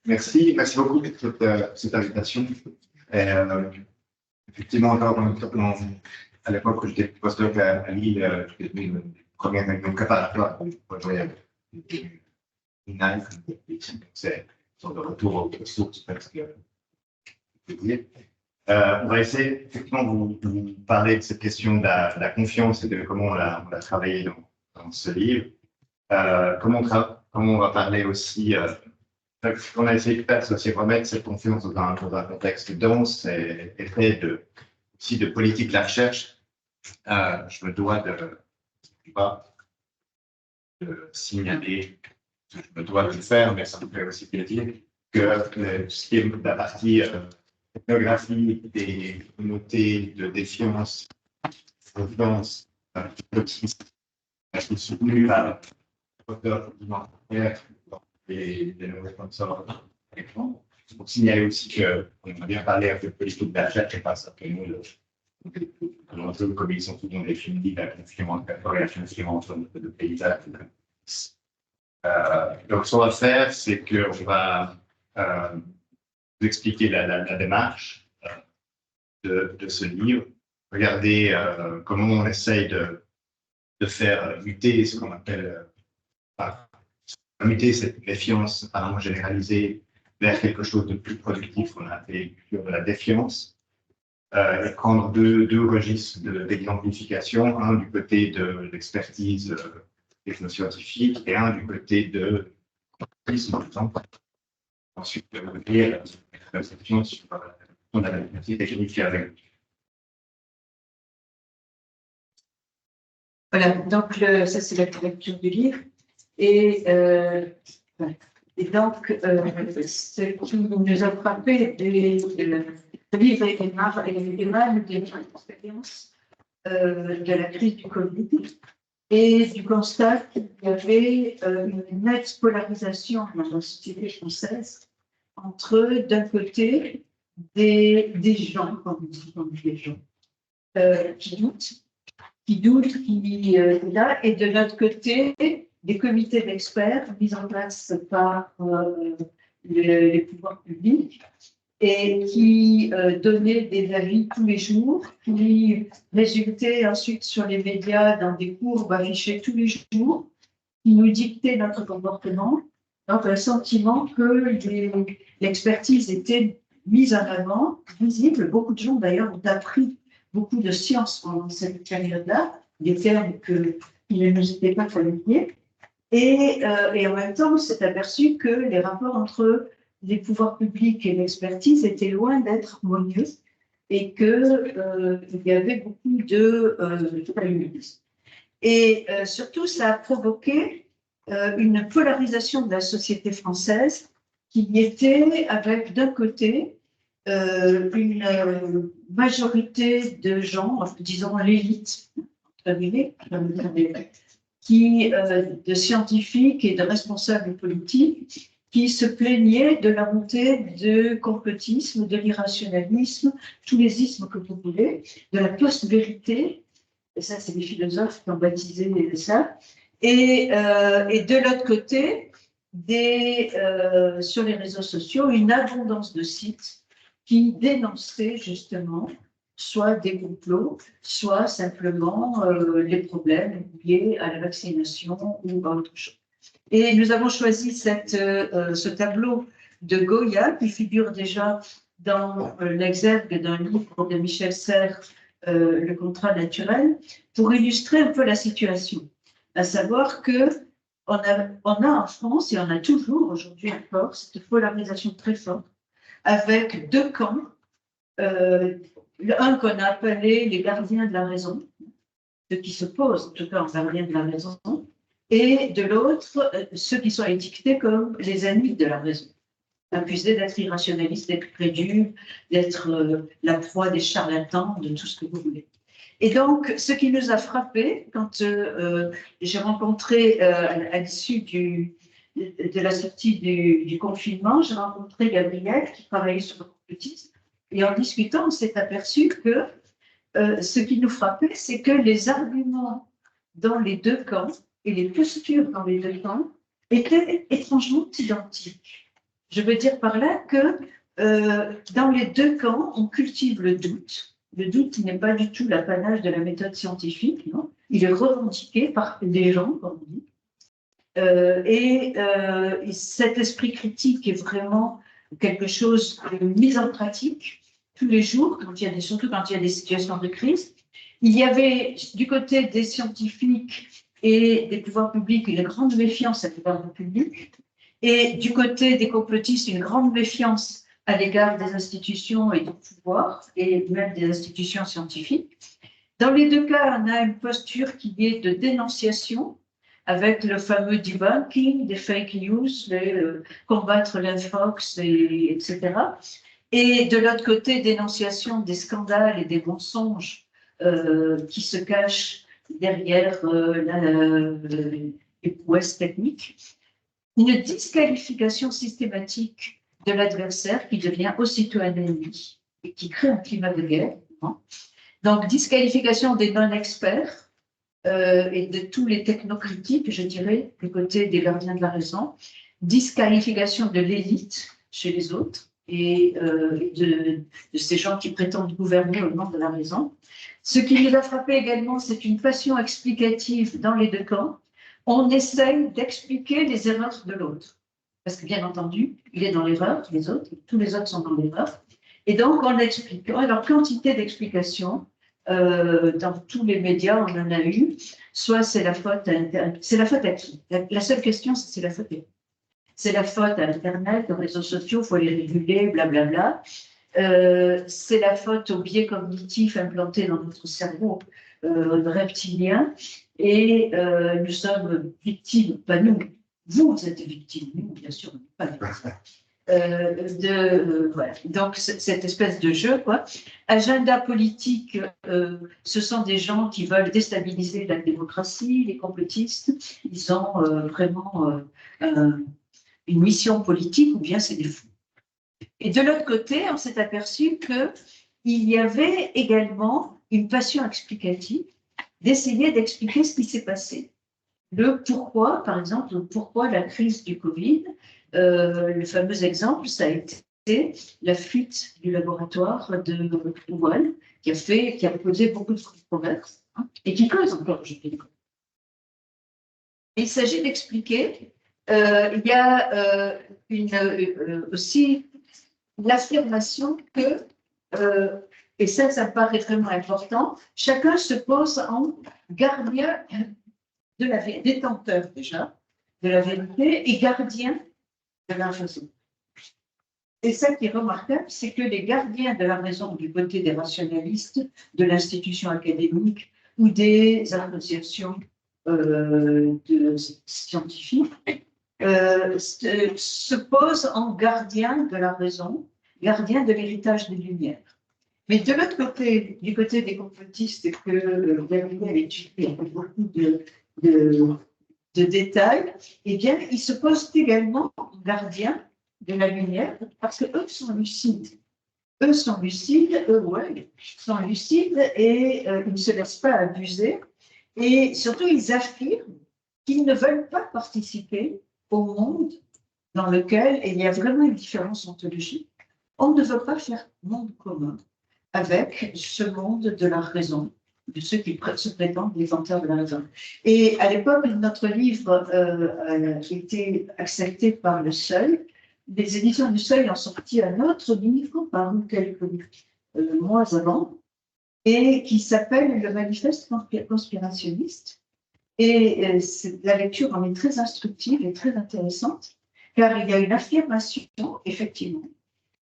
Merci beaucoup pour cette invitation. Effectivement, encore à l'époque où j'étais postdoc à Lille, j'étais une première réunion préparatoire pour rejoindre l'INAL. C'est une sorte de retour aux sources presque. On va essayer effectivement de vous parler de cette question de la confiance et de comment on a travaillé dans ce livre. Comment on va parler aussi. Ce qu'on a essayé de faire, c'est aussi remettre cette confiance dans un contexte dense et fait aussi de politique de la recherche. Je me dois de signaler, je me dois de le faire, mais ça me fait aussi plaisir que ce qui est la partie ethnographie des communautés de défiance, confiance, qui sont soutenues par l'auteur documentaire et des nouveaux sponsors. Pour signaler aussi qu'on a bien parlé un peu de politique d'achat et pas simplement comme ils sont souvent définis, la corrélation entre de paysages. Donc, ce qu'on va faire, c'est qu'on va vous expliquer la démarche de ce livre, regarder comment on essaye de faire muter ce qu'on appelle muter cette méfiance apparemment généralisée vers quelque chose de plus productif qu'on a appelé de la défiance, et prendre deux registres d'exemplification, un du côté de l'expertise technoscientifique et un du côté de l'histoire. Ensuite, lire la perception sur la qualité technique avec. Voilà, donc ça c'est la lecture du livre. Et donc, ce qui nous a frappé le livre émane des expériences de la crise du Covid et du constat qu'il y avait une nette polarisation dans la société française entre, d'un côté, des gens, comme les gens, qui doutent, là, et de l'autre côté, des comités d'experts mis en place par les pouvoirs publics et qui donnaient des avis tous les jours, qui résultaient ensuite sur les médias dans des courbes affichées tous les jours, qui nous dictaient notre comportement. Donc, un sentiment que l'expertise était mise en avant, visible. Beaucoup de gens, d'ailleurs, ont appris beaucoup de sciences pendant cette période-là, des termes qui ne nous étaient pas familiers. Et en même temps, on s'est aperçu que les rapports entre les pouvoirs publics et l'expertise étaient loin d'être harmonieux et qu'il y avait beaucoup de communisme. Et surtout, ça a provoqué une polarisation de la société française qui était avec, d'un côté, une majorité de gens, disons l'élite, de scientifiques et de responsables politiques qui se plaignaient de la montée de complotisme, de l'irrationalisme, tous les ismes que vous voulez, de la post-vérité, et ça c'est les philosophes qui ont baptisé ça, et de l'autre côté, sur les réseaux sociaux, une abondance de sites qui dénonçaient justement soit des complots, soit simplement les problèmes liés à la vaccination ou à autre chose. Et nous avons choisi ce tableau de Goya, qui figure déjà dans l'exergue d'un livre de Michel Serres, Le contrat naturel, pour illustrer un peu la situation. À savoir qu'on a en France, et on a toujours aujourd'hui encore, cette polarisation très forte, avec deux camps. Un qu'on a appelé les gardiens de la raison, ceux qui se posent en tout cas en gardiens de la raison, et de l'autre, ceux qui sont étiquetés comme les ennemis de la raison, accusés d'être irrationalistes, d'être crédules, d'être la proie des charlatans, de tout ce que vous voulez. Et donc, ce qui nous a frappé, quand j'ai rencontré, à l'issue de la sortie du confinement, j'ai rencontré Gabriel, qui travaillait sur le complotisme, et en discutant, on s'est aperçu que ce qui nous frappait, c'est que les arguments dans les deux camps et les postures dans les deux camps étaient étrangement identiques. Je veux dire par là que dans les deux camps, on cultive le doute. Le doute n'est pas du tout l'apanage de la méthode scientifique, non. Il est revendiqué par les gens, comme on dit. Et cet esprit critique est vraiment quelque chose de mis en pratique tous les jours, surtout quand il y a des situations de crise. Il y avait du côté des scientifiques et des pouvoirs publics une grande méfiance à l'égard du public, et du côté des complotistes une grande méfiance à l'égard des institutions et du pouvoir, et même des institutions scientifiques. Dans les deux cas, on a une posture qui est de dénonciation, avec le fameux debunking des fake news, combattre l'infox, etc. Et de l'autre côté, dénonciation des scandales et des mensonges qui se cachent derrière les prouesses techniques. Une disqualification systématique de l'adversaire qui devient aussitôt un ennemi et qui crée un climat de guerre. Donc, disqualification des non-experts et de tous les technocritiques, je dirais, du côté des gardiens de la raison, disqualification de l'élite chez les autres et de ces gens qui prétendent gouverner au nom de la raison. Ce qui nous a frappé également, c'est une passion explicative dans les deux camps. On essaye d'expliquer les erreurs de l'autre. Parce que, bien entendu, il est dans l'erreur, les autres, tous les autres sont dans l'erreur. Et donc, on explique. Alors, quantité d'explications, dans tous les médias, on en a eu. Soit c'est la faute à qui? La seule question, c'est la faute à qui? C'est la faute à Internet, aux réseaux sociaux, il faut les réguler, blablabla. C'est la faute aux biais cognitifs implantés dans notre cerveau reptilien. Et nous sommes victimes, pas nous, vous êtes victimes, nous, bien sûr, pas victimes. Voilà. Donc, cette espèce de jeu, quoi. Agenda politique, ce sont des gens qui veulent déstabiliser la démocratie, les complotistes. Ils ont vraiment une mission politique, ou bien c'est des fous. Et de l'autre côté, on s'est aperçu qu'il y avait également une passion explicative d'essayer d'expliquer ce qui s'est passé. Le pourquoi, par exemple, pourquoi la crise du Covid. Le fameux exemple, ça a été la fuite du laboratoire de Wuhan, qui a posé beaucoup de controverses, et qui cause encore aujourd'hui. Il s'agit d'expliquer, il y a aussi l'affirmation que, et ça me paraît vraiment important, chacun se pose en gardien de la vérité, détenteur déjà de la vérité et gardien de la raison. Et ça qui est remarquable, c'est que les gardiens de la raison du côté des rationalistes, de l'institution académique ou des associations de scientifiques se posent en gardiens de la raison, gardiens de l'héritage des Lumières. Mais de l'autre côté, du côté des complotistes que Gabriel a étudié avec beaucoup de détails, eh bien, ils se posent également gardiens de la lumière parce qu'eux sont lucides. Eux sont lucides, sont lucides et ils ne se laissent pas abuser. Et surtout, ils affirment qu'ils ne veulent pas participer au monde dans lequel il y a vraiment une différence ontologique. On ne veut pas faire monde commun avec ce monde de la raison, de ceux qui se prétendent détenteurs de la raison. Et à l'époque, notre livre a été accepté par le Seuil. Les éditions du Seuil ont sorti un autre livre, paru quelques mois avant, et qui s'appelle Le Manifeste conspirationniste. Et la lecture en est très instructive et très intéressante, car il y a une affirmation, effectivement,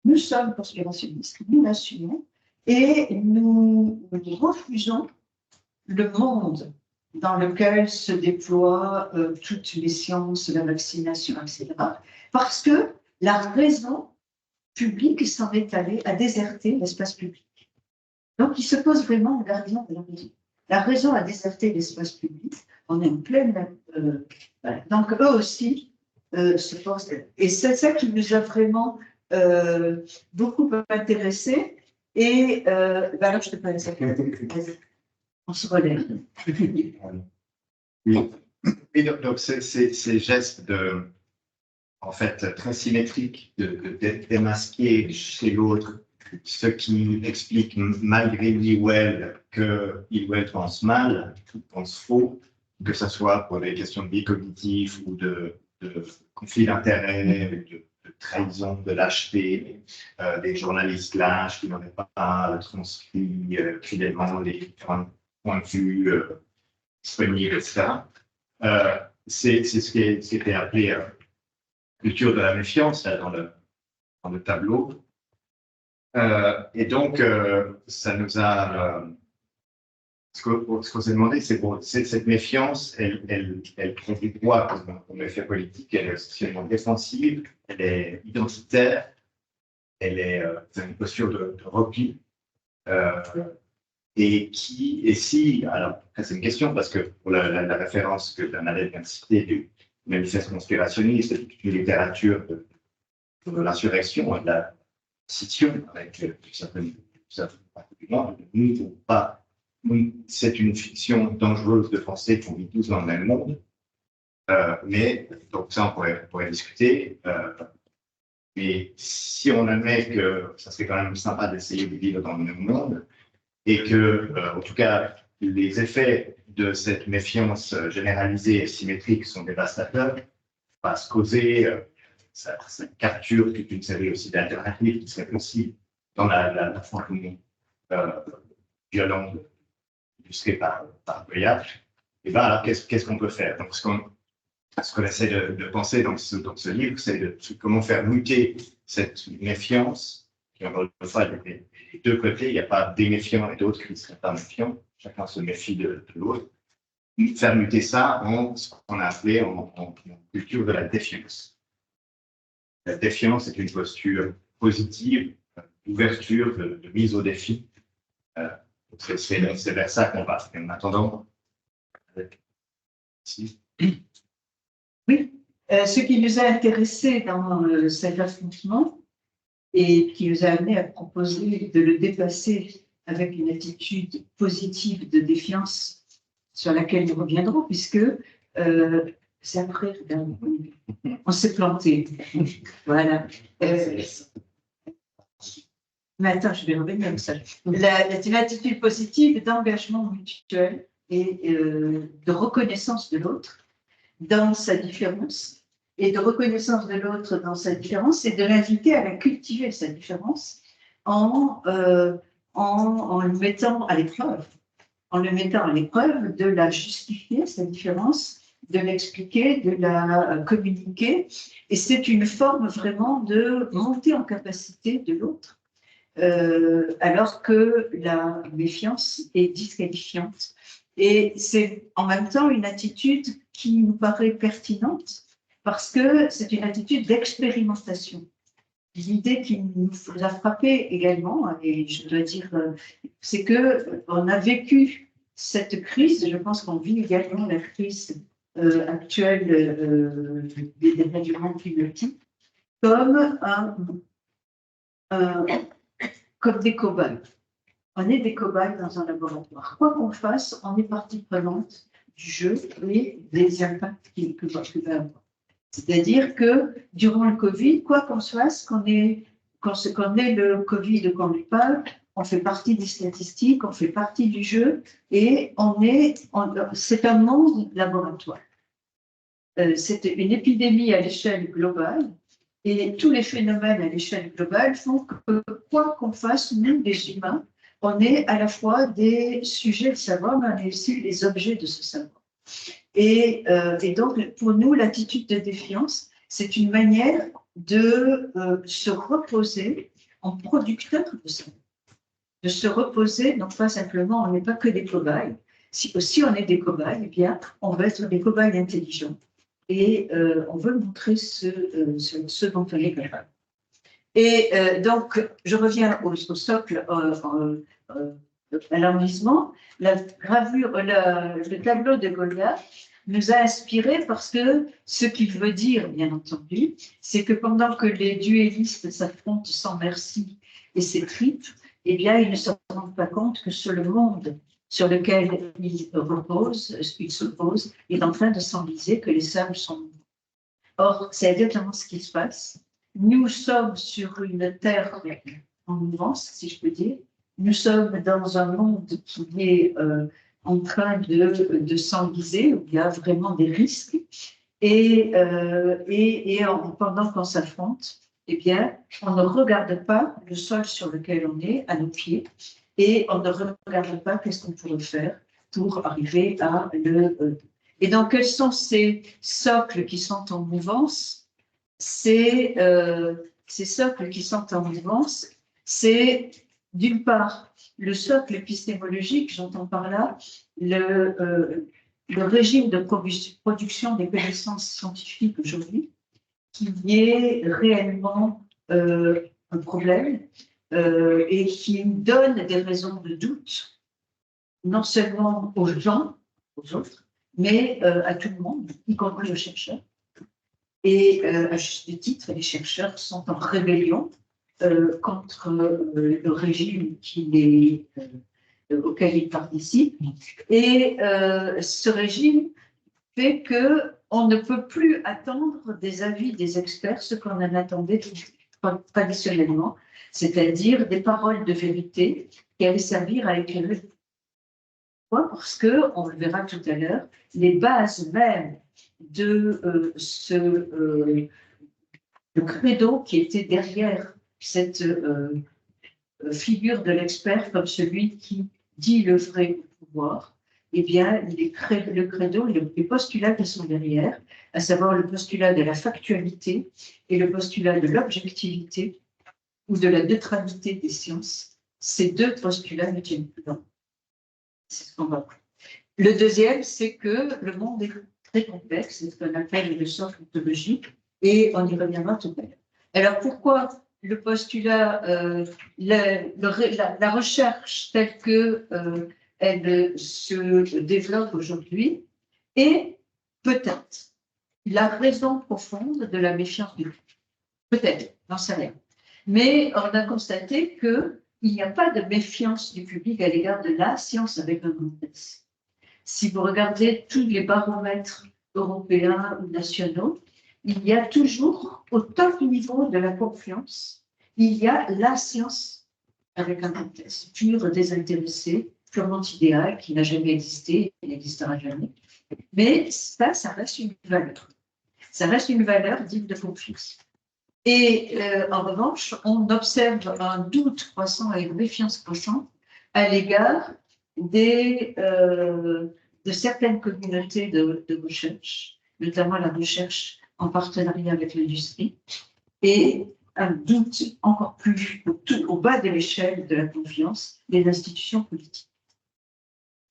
nous sommes conspirationnistes, nous l'assumons, et nous refusons le monde dans lequel se déploient toutes les sciences, la vaccination, etc. Parce que la raison publique s'en est allée à déserter l'espace public. Donc, il se pose vraiment le gardien de la raison. La raison a déserté l'espace public. On est en pleine... voilà. Donc, eux aussi se posent... Et c'est ça qui nous a vraiment beaucoup intéressés. Et alors, je te passe ça. On se relève. Oui. Et donc ces gestes en fait, très symétriques de démasquer chez l'autre ce qui explique malgré lui ou elle qu'il ou elle pense mal, pense faux, que ce soit pour des questions de biais cognitifs ou de conflit d'intérêts, de trahison, de lâcheté, des journalistes lâches qui n'auraient pas transcrit fidèlement les différents points de vue disponibles, etc. C'est ce qui était appelé culture de la méfiance là, dans le tableau. Et donc, ça nous a. Ce qu'on s'est demandé, c'est bon, cette méfiance, elle produit quoi comme effet politique? Elle est essentiellement défensive, elle est identitaire, elle est une posture de repli. Et si, alors, c'est une question, parce que pour la référence que Bernadette vient de citer du manifeste conspirationniste, d'une littérature de l'insurrection, de la scission, avec certains arguments, c'est une fiction dangereuse de penser qu'on vit tous dans le même monde. Mais, donc ça, on pourrait discuter. Mais si on admet que ça serait quand même sympa d'essayer de vivre dans le même monde, et que, en tout cas, les effets de cette méfiance généralisée et symétrique sont dévastateurs, va se causer, ça capture toute une série aussi d'alternatives qui seraient possibles dans l'affrontement violent illustré par Goya. Et bien, alors, qu'est-ce qu'on peut faire? Donc, ce qu'on essaie de penser dans ce livre, c'est comment faire muter cette méfiance, qui, encore une fois, des deux côtés, il n'y a pas des méfiants et d'autres qui ne seraient pas méfiants, chacun se méfie de l'autre. Faire muter ça en ce qu'on a appelé en culture de la défiance. La défiance est une posture positive, d'ouverture, de mise au défi. C'est vers ça qu'on va. Et en attendant, oui, ce qui nous a intéressés dans cet affrontement et qui nous a amené à proposer de le dépasser avec une attitude positive de défiance sur laquelle nous reviendrons, puisque c'est après, on s'est planté. Voilà. Mais attends, je vais revenir à ça. C'est une attitude positive d'engagement mutuel et de reconnaissance de l'autre dans sa différence, et de reconnaissance de l'autre dans sa différence, et de l'inviter à la cultiver, sa différence, en le mettant à l'épreuve. En le mettant à l'épreuve, de la justifier, sa différence, de l'expliquer, de la communiquer. Et c'est une forme vraiment de monter en capacité de l'autre, alors que la méfiance est disqualifiante. Et c'est en même temps une attitude qui nous paraît pertinente parce que c'est une attitude d'expérimentation. L'idée qui nous a frappé également, et je dois dire, c'est qu'on a vécu cette crise, je pense qu'on vit également la crise actuelle des dérèglements climatiques, comme des cobayes. On est des cobayes dans un laboratoire. Quoi qu'on fasse, on est partie prenante du jeu et des impacts qu'il peut avoir. C'est-à-dire que durant le Covid, quoi qu'on fasse, qu'on ait le Covid ou qu'on n'ait pas, on fait partie des statistiques, on fait partie du jeu et c'est un monde laboratoire. C'est une épidémie à l'échelle globale et tous les phénomènes à l'échelle globale font que quoi qu'on fasse, nous, les humains, on est à la fois des sujets de savoir, mais on est aussi les objets de ce savoir. Et donc, pour nous, l'attitude de défiance, c'est une manière de se reposer en producteur de savoir. De se reposer, non pas simplement, on n'est pas que des cobayes. Si aussi on est des cobayes, eh bien, on va être des cobayes intelligents. Et on veut montrer ce dont on est capable. Et donc, je reviens au socle, à l'enlisement. La gravure, le tableau de Goya nous a inspirés parce que ce qu'il veut dire, bien entendu, c'est que pendant que les duellistes s'affrontent sans merci et s'étripent, eh bien, ils ne se rendent pas compte que sur le monde sur lequel il repose, il se pose, est en train de s'enliser, que les sables sont. Or, c'est exactement ce qui se passe. Nous sommes sur une terre en mouvance, si je peux dire. Nous sommes dans un monde qui est en train de s'enliser, où il y a vraiment des risques. Et pendant qu'on s'affronte, eh bien, on ne regarde pas le sol sur lequel on est, à nos pieds, et on ne regarde pas qu'est-ce qu'on pourrait faire pour arriver à le. Et donc, quels sont ces socles qui sont en mouvance? Ces socles qui sont en mouvance, c'est d'une part le socle épistémologique, j'entends par là, le régime de production des connaissances scientifiques aujourd'hui, qui est réellement un problème et qui donne des raisons de doute, non seulement aux gens, aux autres, mais à tout le monde, y compris aux chercheurs. Et à juste titre, les chercheurs sont en rébellion contre le régime auquel ils participent. Et ce régime fait qu'on ne peut plus attendre des avis des experts, ce qu'on en attendait traditionnellement, c'est-à-dire des paroles de vérité qui allaient servir à éclairer. Pourquoi ? Parce que, on le verra tout à l'heure, les bases même de le credo qui était derrière cette figure de l'expert comme celui qui dit le vrai pouvoir, eh bien, le credo, les postulats qui sont derrière, à savoir le postulat de la factualité et le postulat de l'objectivité ou de la neutralité des sciences, ces deux postulats ne tiennent plus. C'est ce qu'on va voir. Le deuxième, c'est que le monde est très complexe, c'est ce qu'on appelle le socle ontologique, et on y reviendra tout à l'heure. Alors, pourquoi le postulat, la recherche telle que elle se développe aujourd'hui est peut-être la raison profonde de la méfiance du public. Peut-être, j'en sais rien. Mais on a constaté qu'il n'y a pas de méfiance du public à l'égard de la science avec un grand S. Si vous regardez tous les baromètres européens ou nationaux, il y a toujours, au top niveau de la confiance, il y a la science avec un grand S, pure, désintéressée, purement idéale, qui n'a jamais existé et n'existera jamais. Mais ça reste une valeur. Ça reste une valeur digne de confiance. Et en revanche, on observe un doute croissant et une méfiance croissante à l'égard de certaines communautés de recherche, notamment la recherche en partenariat avec l'industrie, et un doute encore plus au bas de l'échelle de la confiance des institutions politiques.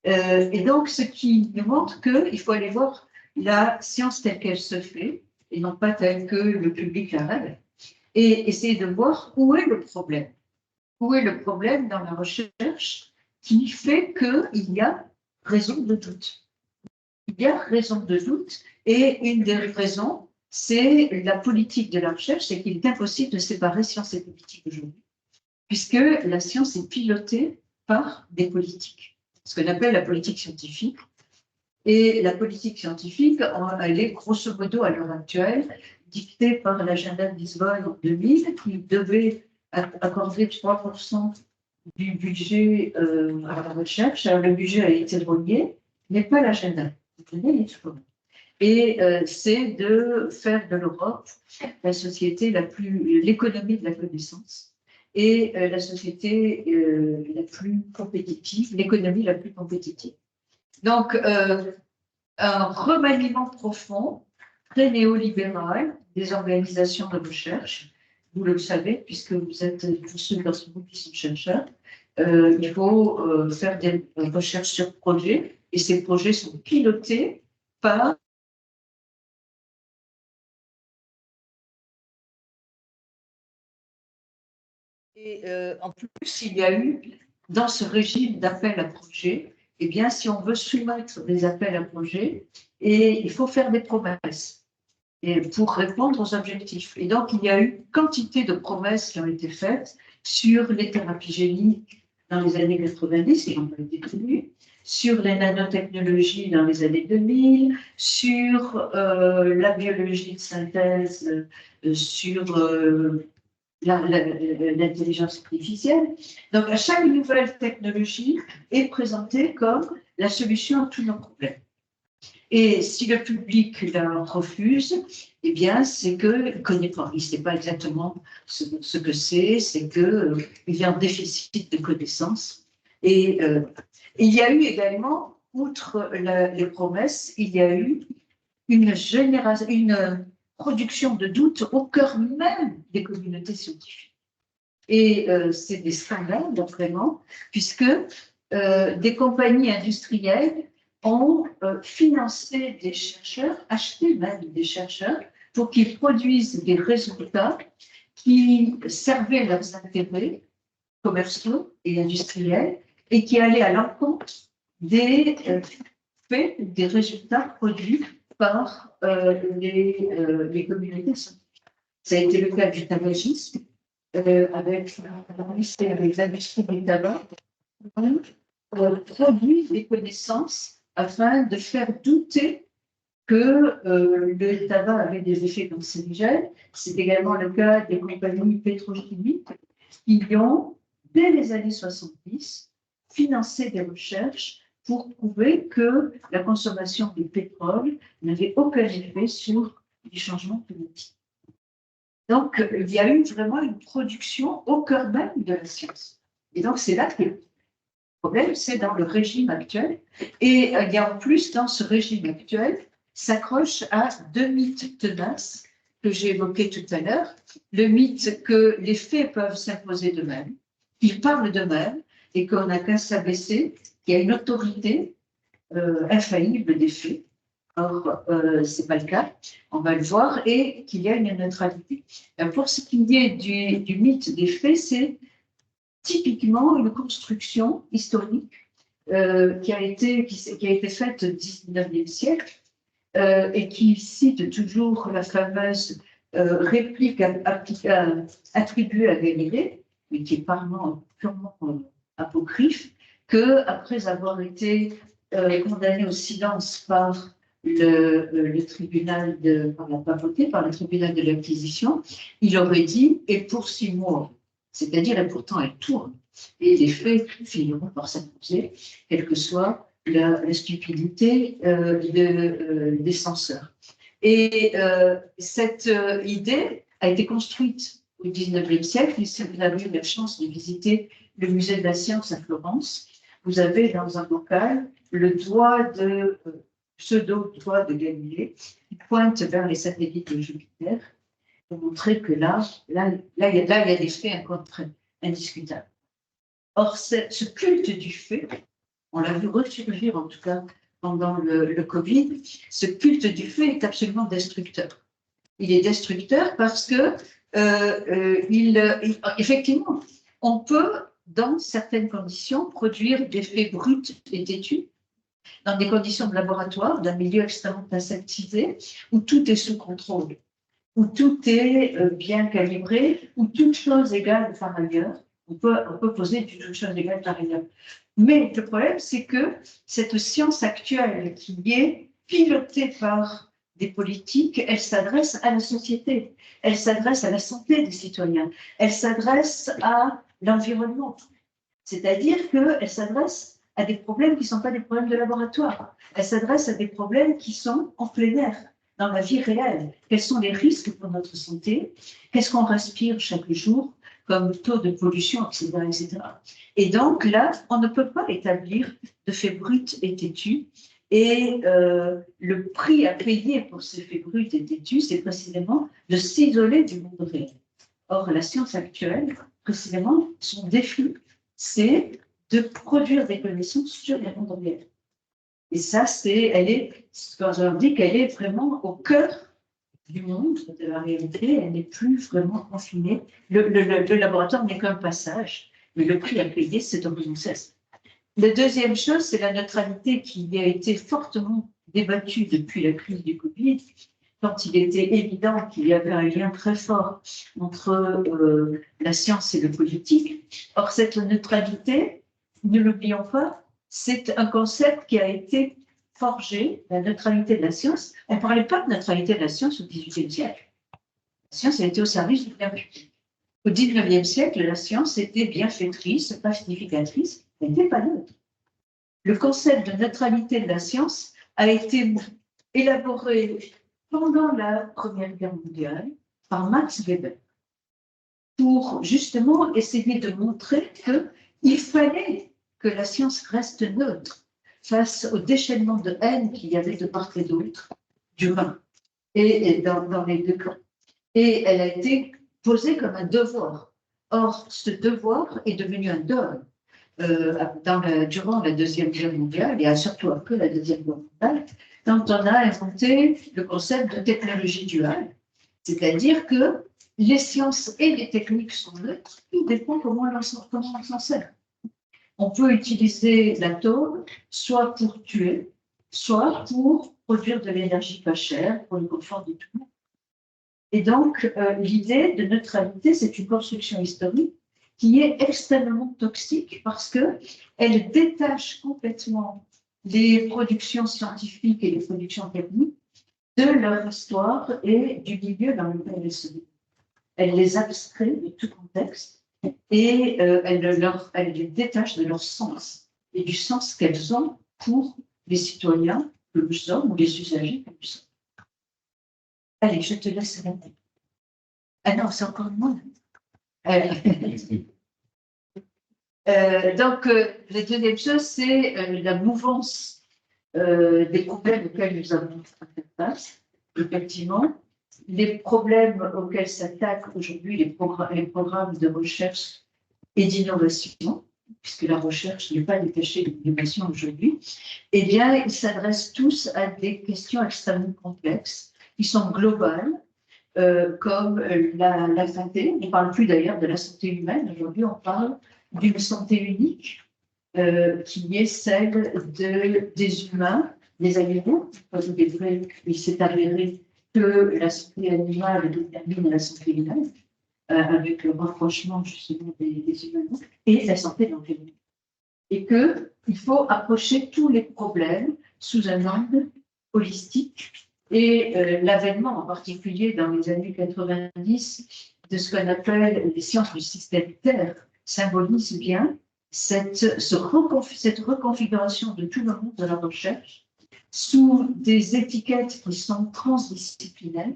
Et donc, ce qui nous montre qu'il faut aller voir la science telle qu'elle se fait, et non pas telle que le public la rêve, et essayer de voir où est le problème. Où est le problème dans la recherche qui fait qu'il y a raison de doute. Il y a raison de doute, et une des raisons, c'est la politique de la recherche, c'est qu'il est impossible de séparer science et politique aujourd'hui, puisque la science est pilotée par des politiques, ce qu'on appelle la politique scientifique. Et la politique scientifique, elle est grosso modo à l'heure actuelle dictée par l'agenda de Lisbonne en 2000, qui devait accorder 3% du budget à la recherche. Alors, le budget a été relié, mais pas l'agenda. Et c'est de faire de l'Europe la société l'économie de la connaissance et la société la plus compétitive, l'économie la plus compétitive. Donc, un remaniement profond, très néolibéral des organisations de recherche. Vous le savez, puisque vous êtes tous ceux d'entre vous qui sont chercheurs. Il faut faire des recherches sur projets, et ces projets sont pilotés par et en plus, il y a eu, dans ce régime d'appel à projet, eh bien, si on veut soumettre des appels à projets, et il faut faire des promesses et pour répondre aux objectifs. Et donc, il y a eu quantité de promesses qui ont été faites sur les thérapies géniques dans les années 90, qui n'ont pas été tenues, sur les nanotechnologies dans les années 2000, sur la biologie de synthèse, sur l'intelligence artificielle. Donc, à chaque nouvelle technologie est présentée comme la solution à tous nos problèmes. Et si le public la refuse, eh bien, c'est qu'il ne connaît pas. Il ne sait pas exactement ce que c'est qu'il y a un déficit de connaissances. Et il y a eu également, outre les promesses, il y a eu une production de doutes au cœur même des communautés scientifiques. Et c'est des scandales, vraiment, puisque des compagnies industrielles ont financé des chercheurs, acheté même des chercheurs, pour qu'ils produisent des résultats qui servaient leurs intérêts commerciaux et industriels et qui allaient à l'encontre des faits, des résultats produits par les communautés scientifiques. Ça a été le cas du tabagisme, avec l'industrie du tabac, produit des connaissances afin de faire douter que le tabac avait des effets cancérigènes. C'est également le cas des compagnies pétrochimiques qui ont, dès les années 70, financé des recherches pour prouver que la consommation du pétrole n'avait aucun effet sur les changements climatiques. Donc, il y a eu vraiment une production au cœur même de la science. Et donc, c'est là que le problème, c'est dans le régime actuel. Et il y a en plus, dans ce régime actuel, s'accroche à deux mythes tenaces que j'ai évoqués tout à l'heure. Le mythe que les faits peuvent s'imposer d'eux-mêmes, qu'ils parlent d'eux-mêmes et qu'on n'a qu'à s'abaisser, qu'il y a une autorité infaillible des faits. Or, ce n'est pas le cas, on va le voir, et qu'il y a une neutralité. Pour ce qui est du mythe des faits, c'est typiquement une construction historique qui a été faite au XIXe siècle et qui cite toujours la fameuse réplique attribuée à Galilée, mais qui est purement apocryphe, qu'après avoir été condamné au silence par le tribunal par la papauté, par le tribunal de l'Inquisition, il aurait dit « et pour 6 mois ». C'est-à-dire, et pourtant, elle tourne. Et les faits finiront par s'imposer, quelle que soit la stupidité des censeurs. Et cette idée a été construite au XIXe siècle. Et si vous avez eu la chance de visiter le musée de la science à Florence, vous avez dans un bocal le pseudo-doigt de Galilée qui pointe vers les satellites de Jupiter pour montrer que là, il y a des faits indiscutables. Or, ce culte du fait, on l'a vu ressurgir en tout cas pendant le Covid, ce culte du fait est absolument destructeur. Il est destructeur parce que, effectivement, on peut, dans certaines conditions, produire des faits bruts et têtus, dans des conditions de laboratoire, d'un milieu extrêmement insectisé, où tout est sous contrôle, où tout est bien calibré, où toute chose égale par ailleurs. On peut poser toute chose égale par ailleurs. Mais le problème, c'est que cette science actuelle qui est pilotée par des politiques, elle s'adresse à la société, elle s'adresse à la santé des citoyens, elle s'adresse à l'environnement. C'est-à-dire qu'elle s'adresse à des problèmes qui ne sont pas des problèmes de laboratoire. Elle s'adresse à des problèmes qui sont en plein air, dans la vie réelle. Quels sont les risques pour notre santé? Qu'est-ce qu'on respire chaque jour comme taux de pollution, etc., etc. Et donc là, on ne peut pas établir de faits bruts et têtus. Et le prix à payer pour ces faits bruts et têtus, c'est précisément de s'isoler du monde réel. Or, la science actuelle, précisément, son défi, c'est de produire des connaissances sur le monde réel. Et ça, quand je leur dis qu'elle est vraiment au cœur du monde, de la réalité, elle n'est plus vraiment confinée. Le laboratoire n'est qu'un passage, mais le prix à payer, c'est de renoncer à ça. La deuxième chose, c'est la neutralité qui a été fortement débattue depuis la crise du Covid, quand il était évident qu'il y avait un lien très fort entre la science et le politique. Or, cette neutralité, ne l'oublions pas, c'est un concept qui a été forgé, la neutralité de la science. On ne parlait pas de neutralité de la science au XVIIIe siècle. La science a été au service du bien public. Au XIXe siècle, la science était bienfaitrice, pacificatrice, elle n'était pas neutre. Le concept de neutralité de la science a été élaboré pendant la Première Guerre mondiale par Max Weber pour justement essayer de montrer qu'il fallait que la science reste neutre face au déchaînement de haine qu'il y avait de part et d'autre du Rhin et dans les deux camps. Et elle a été posée comme un devoir. Or, ce devoir est devenu un dogme. Durant la Deuxième Guerre mondiale, et surtout après la Deuxième Guerre mondiale, quand on a inventé le concept de technologie duale, c'est-à-dire que les sciences et les techniques sont neutres, tout dépend comment on s'en sert. On peut utiliser l'atome soit pour tuer, soit pour produire de l'énergie pas chère pour le confort de tout le monde. Et donc, l'idée de neutralité, c'est une construction historique qui est extrêmement toxique parce qu'elle détache complètement les productions scientifiques et les productions techniques de leur histoire et du milieu dans lequel elles se vivent. Elle les abstrait de tout contexte et elle les détache de leur sens et du sens qu'elles ont pour les citoyens que nous sommes ou les usagers que nous sommes. Allez, je te laisse la tête. Ah non, c'est encore moins. Donc, la deuxième chose, c'est la mouvance des problèmes auxquels nous avons à faire face. Effectivement, les problèmes auxquels s'attaquent aujourd'hui les programmes de recherche et d'innovation, puisque la recherche n'est pas détachée de l'innovation aujourd'hui, eh bien, ils s'adressent tous à des questions extrêmement complexes, qui sont globales, comme la santé. On ne parle plus d'ailleurs de la santé humaine. Aujourd'hui, on parle d'une santé unique qui est celle des humains, des animaux. Il s'est avéré que la santé animale détermine la santé humaine, avec le rapprochement justement des humains, et la santé de l'environnement. Et qu'il faut approcher tous les problèmes sous un angle holistique. Et l'avènement, en particulier dans les années 90, de ce qu'on appelle les sciences du système Terre, symbolise bien cette reconfiguration de tout le monde de la recherche sous des étiquettes qui sont transdisciplinaires,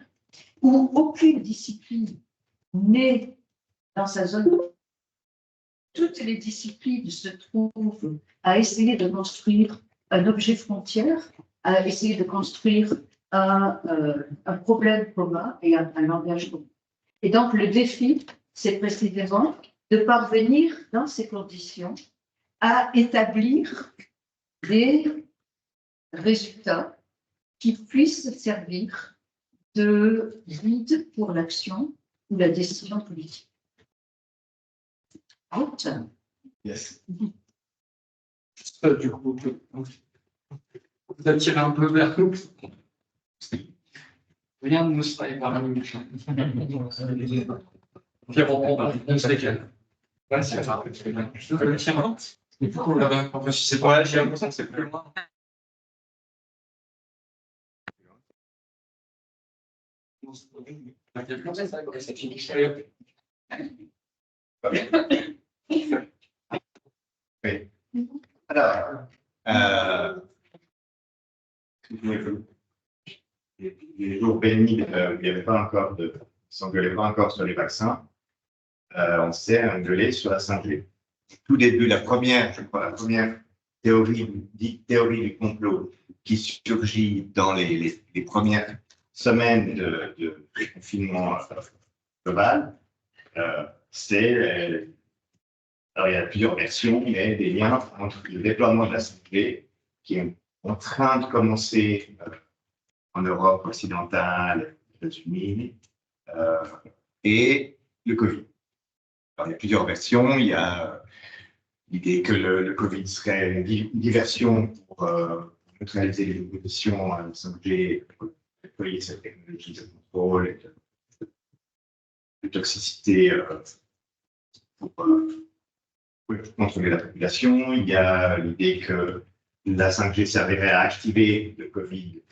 où aucune discipline n'est dans sa zone. Toutes les disciplines se trouvent à essayer de construire un objet frontière, à essayer de construire un problème commun et un langage commun. Et donc, le défi, c'est précisément de parvenir, dans ces conditions, à établir des résultats qui puissent servir de guide pour l'action ou la décision politique. Yes. Du coup, vous attirez un peu vers nous. Rien ne nous serait épargné. On se lesquels. Ouais, c'est ça. Le tien. Du coup, là-bas, c'est pas, j'ai l'impression que c'est plus loin. Oui. Alors, les jours bénis, il n'y avait pas encore de, on s'engueulait pas encore sur les vaccins. On s'est engueulé sur la 5G. Tout début, la première théorie, dite théorie du complot, qui surgit dans les premières semaines de confinement global, c'est, alors il y a plusieurs versions, mais des liens entre le déploiement de la 5G, qui est en train de commencer en Europe occidentale, aux États-Unis, et le Covid. Alors, il y a plusieurs versions. Il y a l'idée que le Covid serait une diversion pour neutraliser les oppositions à la 5G, pour déployer cette technologie de contrôle et de toxicité pour contrôler la population. Il y a l'idée que la 5G servirait à activer le Covid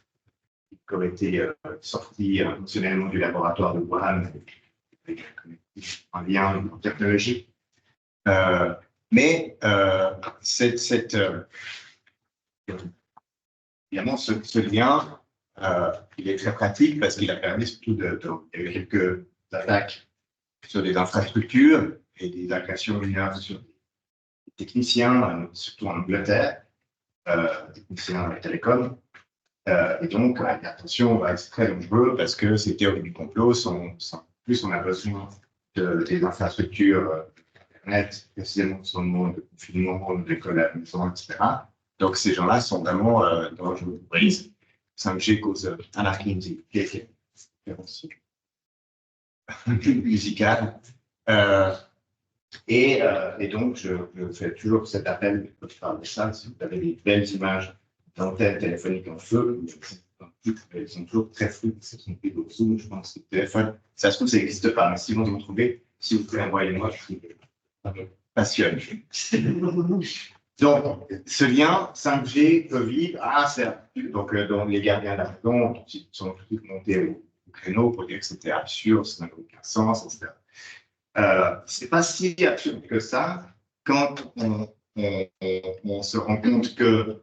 qui aurait été sorti émotionnellement du laboratoire de Wuhan avec un lien technologique. Mais évidemment, ce lien, il est très pratique parce qu'il a permis surtout il y a eu quelques attaques sur des infrastructures et des agressions mineures sur des techniciens, surtout en Angleterre, techniciens de télécom. Et donc, attention, c'est très dangereux parce que ces théories du complot plus on a besoin des infrastructures Internet, précisément sur le monde de confinement, de l'école à la maison, etc. Donc, ces gens-là sont vraiment dangereux. Oui, 5G cause anarchie musicale. Et donc, je fais toujours cet appel quand je parle de ça. Si vous avez des belles images d'antennes téléphoniques en feu, elles sont toujours très floues. Ce sont des gros zooms, je pense, que le téléphone. Ça se trouve, ça n'existe pas. Mais si vous en trouvez, si vous pouvez envoyer moi, je suis passionné. Donc, ce lien 5G, Covid, donc les gardiens d'argent sont tous montés au créneau pour dire que c'était absurde, ça n'avait aucun sens, etc. C'est pas si absurde que ça quand on se rend compte que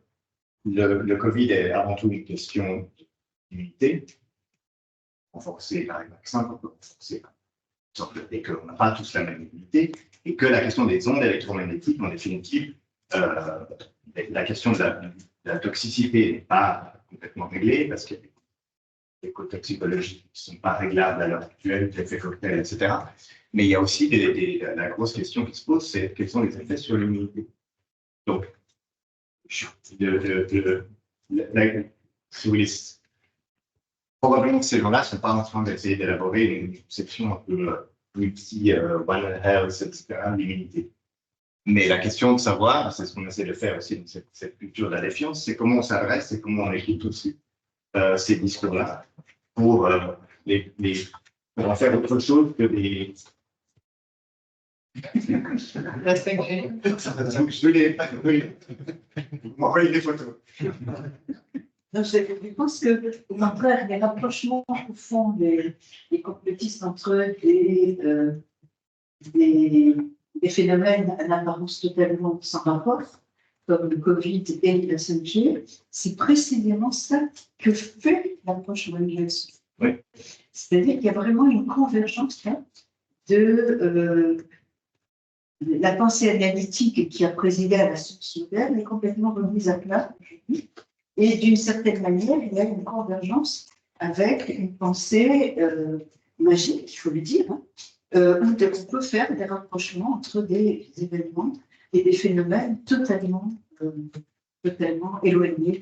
le Covid est avant tout une question d'immunité, renforcée par les vaccins, renforcée et qu'on n'a pas tous la même immunité, et que la question des ondes électromagnétiques, en définitive, la question de la toxicité n'est pas complètement réglée, parce qu'il y a des écotoxicologies qui ne sont pas réglables à l'heure actuelle, l'effet cocktail, etc. Mais il y a aussi la grosse question qui se pose, c'est quels sont les effets sur l'immunité. Donc, si vous voulez, probablement que ces gens-là ne sont pas en train d'essayer d'élaborer une conception un peu multi-One Health, etc., l'immunité. Mais la question de savoir, c'est ce qu'on essaie de faire aussi dans cette culture de la défiance, c'est comment on s'adresse et comment on écoute aussi ces discours-là pour en faire autre chose que des. Je vais m'envoyer des photos. Je pense que, au contraire, les rapprochements au fond des complotistes entre eux et des phénomènes à l'apparence totalement sans rapport, comme le Covid et la 5G, c'est précisément ça que fait l'approche religieuse. Oui. C'est-à-dire qu'il y a vraiment une convergence de la pensée analytique qui a présidé à la science moderne est complètement remise à plat aujourd'hui. Et d'une certaine manière, il y a une convergence avec une pensée magique, il faut le dire, où on peut faire des rapprochements entre des événements et des phénomènes totalement éloignés.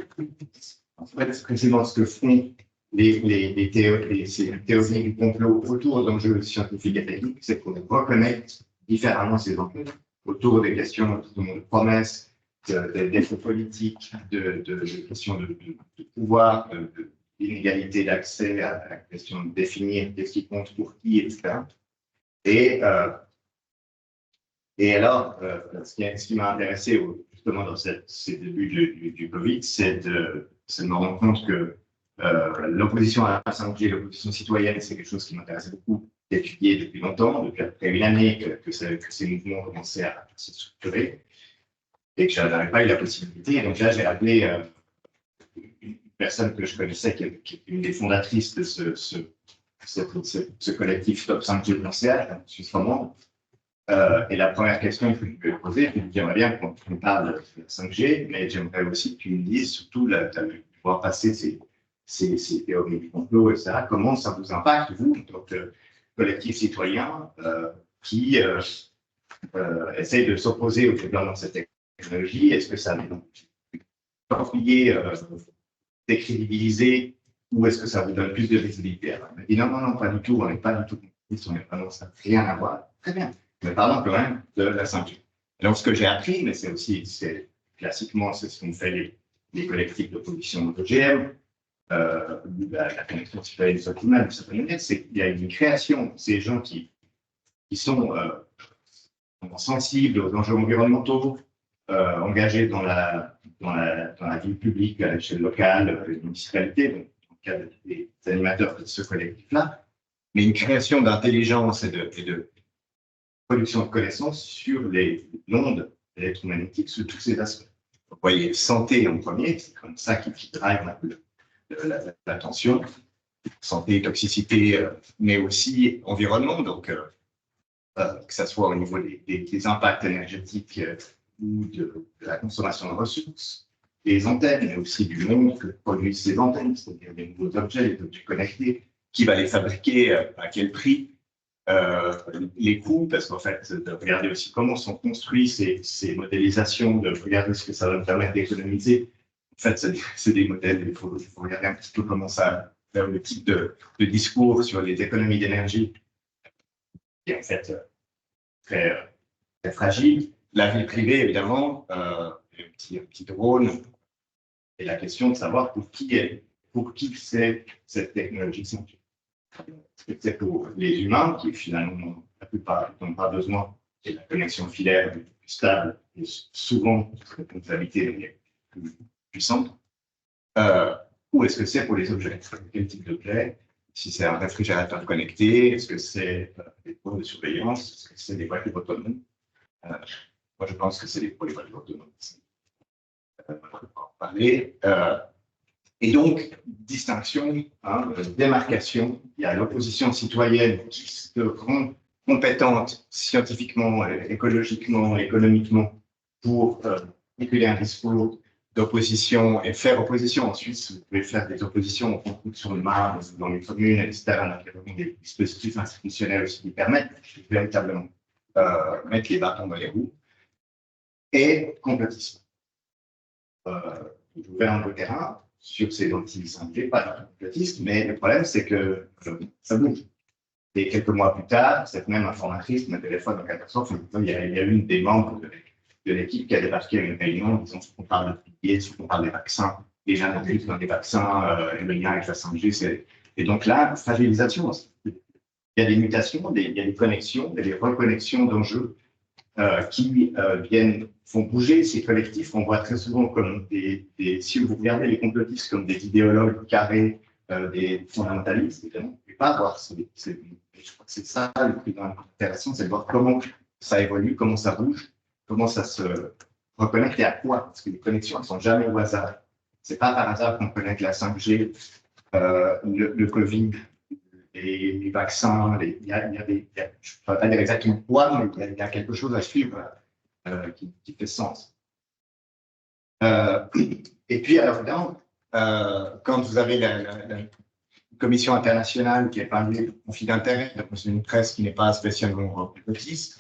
En fait, c'est précisément ce que font les théories du complot autour d'enjeux scientifiques et techniques, c'est qu'on reconnaît différemment ces enjeux autour des questions de promesses, d'effets politiques, de questions de pouvoir, d'inégalité d'accès à la question de définir qu'est-ce qui compte pour qui, etc. Et alors, ce qui m'a intéressé justement dans ces débuts du Covid, c'est de me rendre compte que l'opposition à la 5G, l'opposition citoyenne, c'est quelque chose qui m'intéressait beaucoup d'étudier depuis longtemps, depuis après une année que ces mouvements commençaient à se structurer et que je n'avais pas eu la possibilité. Et donc là, j'ai appelé une personne que je connaissais, qui est une des fondatrices de ce collectif Top 5G.ch, suisse romande. Et la première question que je lui ai posée, c'est que j'aimerais bien qu'on parle de 5G, mais j'aimerais aussi que tu me dises, surtout, de pouvoir passer ces théories du complot, etc. Comment ça vous impacte, vous, en tant que collectif citoyen qui essaye de s'opposer au développement de cette technologie? Est-ce que ça va amplifier, décrédibiliser, ou est-ce que ça vous donne plus de visibilité? Alors, il m'a dit non, pas du tout, on n'est pas du tout complice, on n'est pas dans ça, rien à voir. Très bien. Mais parlons quand même de la 5G. Donc, ce que j'ai appris, mais classiquement, c'est ce qu'ont fait les collectifs d'opposition d'OGM, la connexion citoyenne sociale, c'est qu'il y a une création, ces gens qui sont sensibles aux enjeux environnementaux, engagés dans la vie publique à l'échelle locale, les municipalités, donc dans le cadre des animateurs de ce collectif-là, mais une création d'intelligence et de production de connaissances sur les ondes électromagnétiques sous tous ces aspects. Vous voyez, santé en premier, c'est comme ça qui drive un peu l'attention. Santé, toxicité, mais aussi environnement, donc que ce soit au niveau des impacts énergétiques ou de la consommation de ressources, des antennes, mais aussi du monde que produisent ces antennes, c'est-à-dire des nouveaux objets, des objets connectés, qui va les fabriquer, à quel prix, les coûts, parce qu'en fait, de regarder aussi comment sont construits ces modélisations, de regarder ce que ça va nous permettre d'économiser. En fait, c'est des modèles, il faut regarder un petit peu comment ça, le type de discours sur les économies d'énergie, qui est en fait très fragile. La vie privée, évidemment, un petit drone, et la question de savoir pour qui c'est cette technologie. C'est pour les humains qui, finalement, la plupart n'ont pas besoin de la connexion filaire plus stable et souvent la responsabilité plus puissante. Ou est-ce que c'est pour les objets? Quel type d'objet? Si c'est un réfrigérateur connecté, est-ce que c'est des points de surveillance? Est-ce que c'est des voitures autonomes? Moi, je pense que c'est pour les voitures autonomes. On va en parler. Et donc, distinction, démarcation. Il y a l'opposition citoyenne qui se rend compétente scientifiquement, écologiquement, économiquement pour véhiculer un discours d'opposition et faire opposition. Ensuite, vous pouvez faire des oppositions en construction de marge dans les communes, etc. Il y a des dispositifs institutionnels aussi qui permettent véritablement mettre les bâtons dans les roues. Et complotisme. J'ai ouvert un peu le terrain sur ces anti-5G, pas de complotisme, mais le problème, c'est que ça bouge. Et quelques mois plus tard, cette même informatrice me téléphone en 14 ans, il y a une des membres de l'équipe qui a débarqué à une réunion, disons, qu'on parle de filier, qu'on parle des vaccins, déjà d'adultes dans les vaccins, le lien avec la 5G, et donc là, fragilisation. Il y a des mutations, il y a des connexions, il y a des reconnexions d'enjeux qui font bouger ces collectifs. On voit très souvent comme si vous regardez les complotistes comme des idéologues carrés, des fondamentalistes, évidemment, vous ne pouvez pas voir. Je crois que c'est ça le plus intéressant, c'est de voir comment ça évolue, comment ça bouge, comment ça se reconnecte et à quoi. Parce que les connexions ne sont jamais au hasard. Ce n'est pas par hasard qu'on connecte la 5G, le Covid, les vaccins, je ne peux pas dire exactement quoi, mais il y a quelque chose à suivre qui fait sens. Et puis, alors, évidemment, quand vous avez la commission internationale qui est parlée de conflit d'intérêts, c'est une presse qui n'est pas spécialement complotiste,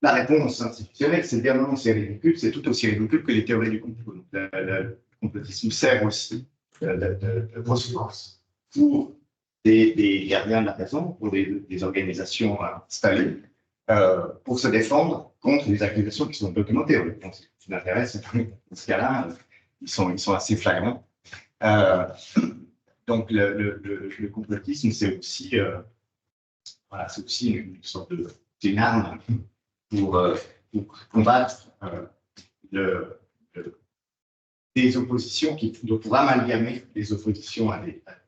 la réponse institutionnelle, c'est de dire non, c'est ridicule, c'est tout aussi ridicule que les théories du complot. Donc, le complotisme sert aussi de ressource pour des gardiens de la raison, pour des organisations installées, pour se défendre contre les accusations qui sont documentées. Donc, ce qui m'intéresse, dans ce cas-là, ils sont assez flagrants. Donc, le complotisme, c'est aussi, c'est aussi une sorte d'une arme pour combattre des oppositions, pour amalgamer des oppositions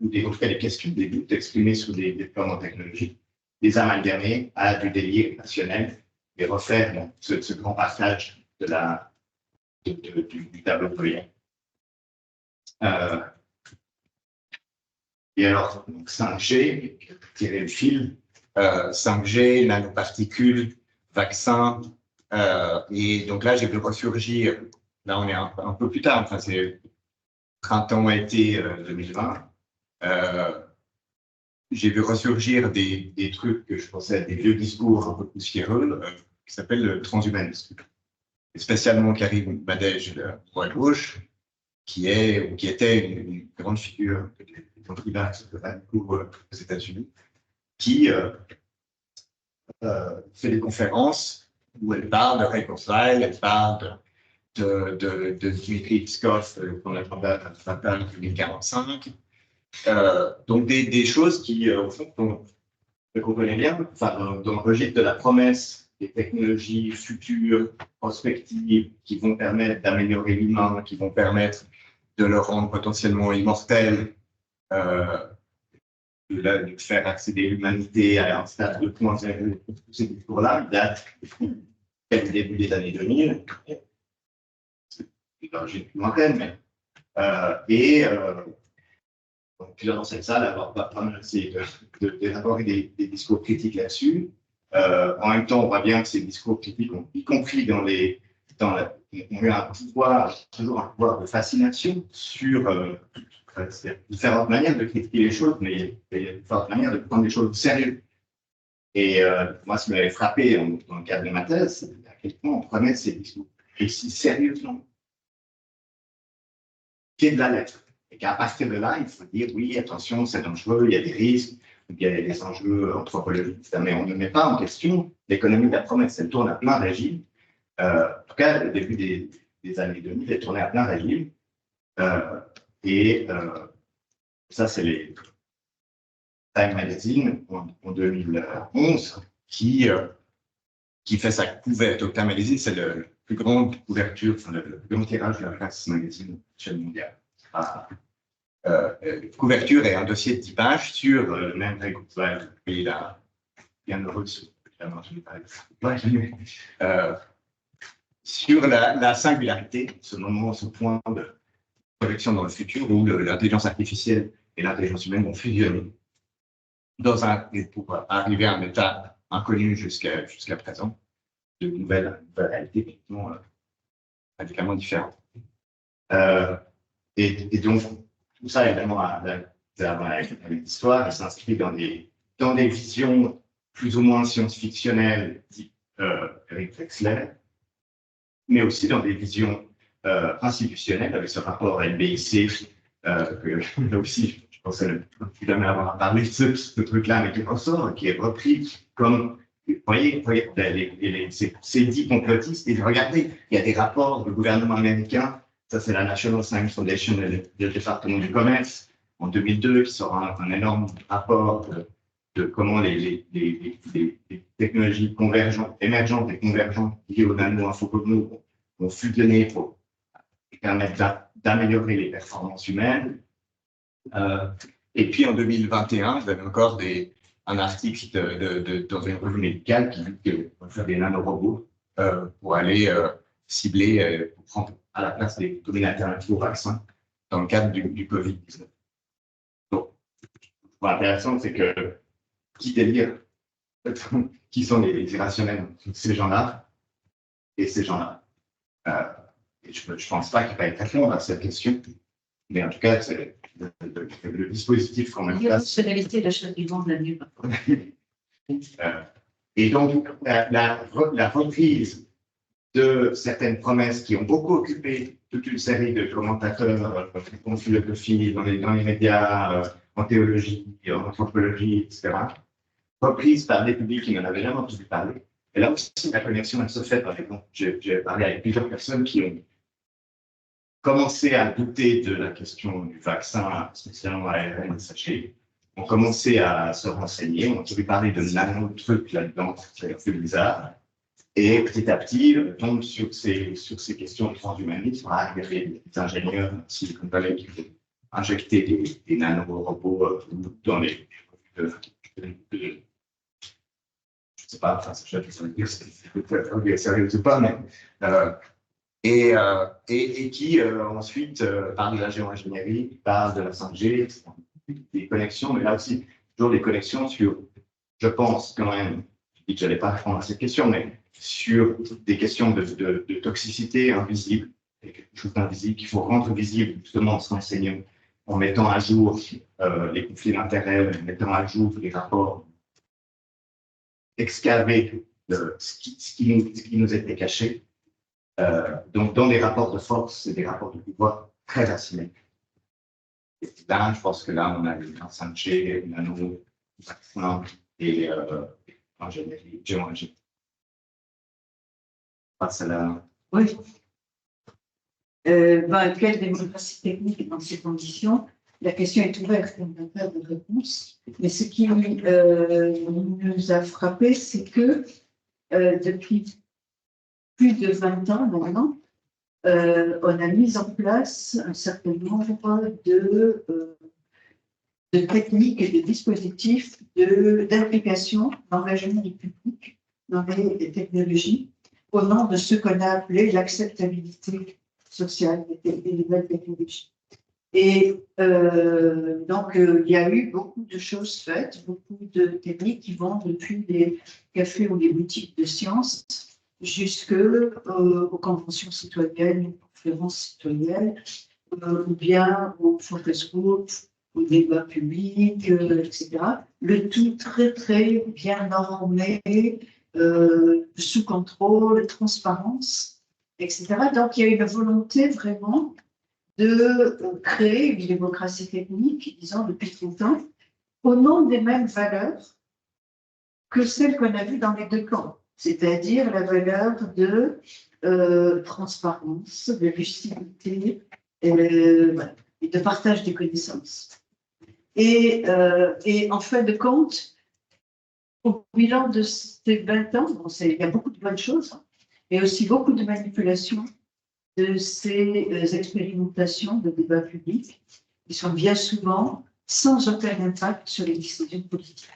ou en tout cas des questions, des doutes exprimés sur des déploiements technologiques, les amalgamer à du délire rationnel et refaire ce grand partage du tableau de brouillard. Et alors, donc 5G, tirer le fil, 5G, nanoparticules, vaccins, et donc là, j'ai vu ressurgir, là on est un peu plus tard, enfin c'est printemps-été 2020, j'ai vu ressurgir des trucs que je pensais être des vieux discours un peu poussiéreux, qui s'appellent le transhumanisme. Et spécialement Karim Badej, de droite gauche, qui était une grande figure des anti-vax aux États-Unis, qui fait des conférences où elle parle de Ray Kurzweil, elle parle de Dmitry Pskov, qu'on attendait à en 2045. Donc des choses qui, au fond, qu'on connaît bien, enfin, dans le registre de la promesse des technologies futures, prospectives, qui vont permettre d'améliorer l'humain, qui vont permettre de le rendre potentiellement immortel, de faire accéder l'humanité à un stade 2.0. Tous ces discours-là datent du début des années 2000. C'est d'origine plus lointaine, mais plusieurs dans cette salle va pas mal essayer d'élaborer des discours critiques là-dessus. En même temps, on voit bien que ces discours critiques, y compris ont eu toujours un pouvoir de fascination sur différentes manières de critiquer les choses, mais il y a différentes manières de prendre les choses au sérieux. Et moi, ce qui m'avait frappé dans le cadre de ma thèse, c'est à quel point on prenait ces discours aussi sérieusement, pied de la lettre. Et qu'à partir de là, il faut dire oui, attention, c'est dangereux, il y a des risques, il y a des enjeux anthropologiques, mais on ne met pas en question l'économie de la promesse. Elle tourne à plein régime. En tout cas, au début des années 2000, elle tournait à plein régime. Ça, c'est les Time Magazine en 2011 qui fait sa couverture. Donc, Time Magazine, c'est la plus grande couverture, le plus grand tirage de la presse magazine à l'échelle mondiale. Couverture et un dossier de 10 pages sur le même Ray Kurzweil, et là, bien heureux, évidemment, je n'ai pas sur la singularité, ce moment, ce point de projection dans le futur où l'intelligence artificielle et l'intelligence humaine vont fusionner pour arriver à un état inconnu jusqu'à présent, de nouvelles réalités radicalement différentes. Et donc, tout ça, évidemment, avec l'histoire, il s'inscrit dans des visions plus ou moins science-fictionnelles, type Eric Wexler, mais aussi dans des visions institutionnelles, avec ce rapport LBIC, que là aussi, je pensais ne plus jamais avoir parlé de ce truc-là, mais qui ressort, qui est repris comme, vous voyez ces 10 complotistes, et regardez, il y a des rapports du gouvernement américain. Ça, c'est la National Science Foundation et le département du commerce, en 2002, qui sort un énorme rapport de comment les technologies émergentes et convergentes liées aux nano-infocognos vont fusionner pour permettre d'améliorer les performances humaines. Et puis, en 2021, vous avez encore un article dans une revue médicale qui dit qu'on va faire des nanorobots pour aller cibler, pour prendre à la place des alternatives au vaccin dans le cadre du Covid-19. Donc, ce que je trouve intéressant, c'est que qui délire, qui sont les irrationnels, ces gens-là et ces gens-là. Et je ne pense pas qu'il va être répondre à cette question, mais en tout cas, c'est le dispositif qu'on met en place. Fonctionnalité de la chaîne du monde, la mieux. Et donc, la reprise de certaines promesses qui ont beaucoup occupé toute une série de commentateurs en philosophie, dans les médias, en théologie, en anthropologie, etc., reprises par des publics qui n'en avaient jamais entendu parler. Et là aussi, la connexion, elle se fait, par exemple. J'ai parlé avec plusieurs personnes qui ont commencé à douter de la question du vaccin, spécialement ARN messager, ont commencé à se renseigner, ont entendu parler de nano-trucs là-dedans, c'est un peu bizarre. Et petit à petit, on tombe sur ces questions de transhumanisme. Il y avait des ingénieurs Silicon Valley qui ont injecté des nanorobots dans les. Je ne sais pas, enfin, je ne sais pas dire si c'est sérieux ou pas, mais. Et qui ensuite parle de la géo-ingénierie, parle de la 5G, des connexions, mais là aussi, toujours des connexions sur, je pense quand même, je dis que je n'allais pas répondre à cette question, mais sur des questions de toxicité invisible, quelque chose d'invisible qu'il faut rendre visible justement en s'enseignant, en mettant à jour les conflits d'intérêts, en mettant à jour les rapports, excaver ce qui nous était caché. Donc, dans des rapports de force et des rapports de pouvoir très asymétriques. Et là, je pense que là, on a les 5G, nano, vaccins et ingénierie, géo-ingénierie. Oui. Quelle démocratie technique dans ces conditions? La question est ouverte, on n'a pas de réponse. Mais ce qui nous a frappé, c'est que depuis plus de 20 ans maintenant, on a mis en place un certain nombre de techniques et de dispositifs d'implication, d'engagement du public dans les technologies, au nom de ce qu'on a appelé l'acceptabilité sociale des nouvelles technologies. Et donc, il y a eu beaucoup de choses faites, beaucoup de techniques qui vont depuis les cafés ou les boutiques de sciences jusqu'aux conventions citoyennes, aux conférences citoyennes, ou bien aux focus groups, aux débats publics, etc. Le tout très, très bien normé, sous contrôle, transparence, etc. Donc, il y a une volonté vraiment de créer une démocratie technique, disons, depuis 30 ans, au nom des mêmes valeurs que celles qu'on a vues dans les deux camps, c'est-à-dire la valeur de transparence, de lucidité et de partage des connaissances. Et en fin de compte, au bilan de ces 20 ans, bon, il y a beaucoup de bonnes choses, mais aussi beaucoup de manipulations de ces expérimentations de débat public qui sont bien souvent sans aucun impact sur les décisions politiques.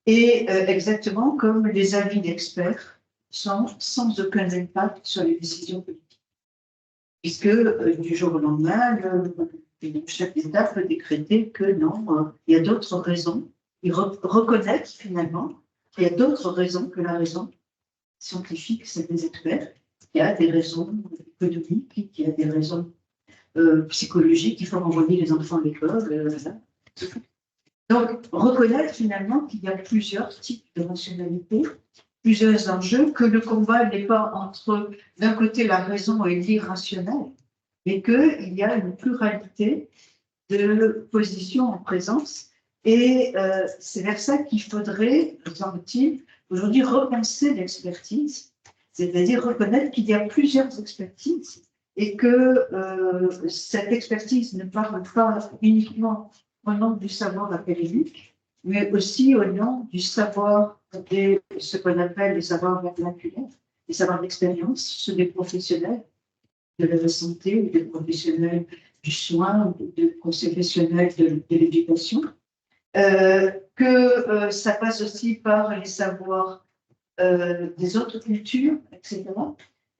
Et exactement comme les avis d'experts sont sans aucun impact sur les décisions politiques. Puisque du jour au lendemain, le chef d'État peut décréter que non, il y a d'autres raisons, et reconnaître finalement qu'il y a d'autres raisons que la raison scientifique, c'est des experts. Il y a des raisons économiques, il y a des raisons psychologiques, il faut renvoyer les enfants à l'école. Donc, reconnaître finalement qu'il y a plusieurs types de rationalité, plusieurs enjeux, que le combat n'est pas entre, d'un côté, la raison et l'irrationnel, mais qu'il y a une pluralité de positions en présence. Et c'est vers ça qu'il faudrait, me semble-t-il, aujourd'hui repenser l'expertise, c'est-à-dire reconnaître qu'il y a plusieurs expertises et que cette expertise ne parle pas uniquement au nom du savoir académique, mais aussi au nom du savoir de ce qu'on appelle les savoirs vernaculaires, les savoirs d'expérience, ceux des professionnels de la santé ou des professionnels du soin ou des professionnels de l'éducation, que ça passe aussi par les savoirs des autres cultures, etc.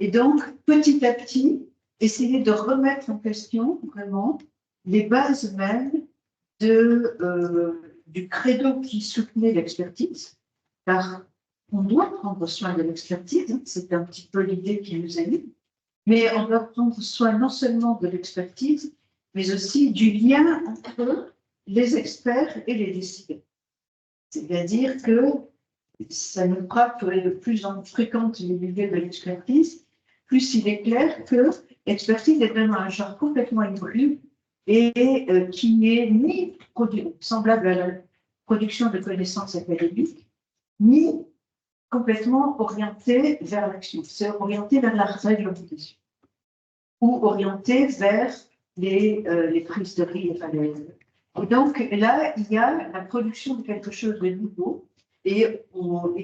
Et donc, petit à petit, essayer de remettre en question vraiment les bases mêmes du credo qui soutenait l'expertise, car on doit prendre soin de l'expertise, hein, c'est un petit peu l'idée qui nous anime, mais on doit prendre soin non seulement de l'expertise, mais aussi du lien entre les experts et les décideurs. C'est-à-dire que ça nous frappe de plus en plus fréquente les milieux de l'expertise, plus il est clair que l'expertise est vraiment un genre complètement hybride et qui n'est ni semblable à la production de connaissances académiques, ni complètement orienté vers l'action. C'est orienté vers la réglementation ou orienté vers les prises de risque. Et donc là, il y a la production de quelque chose de nouveau et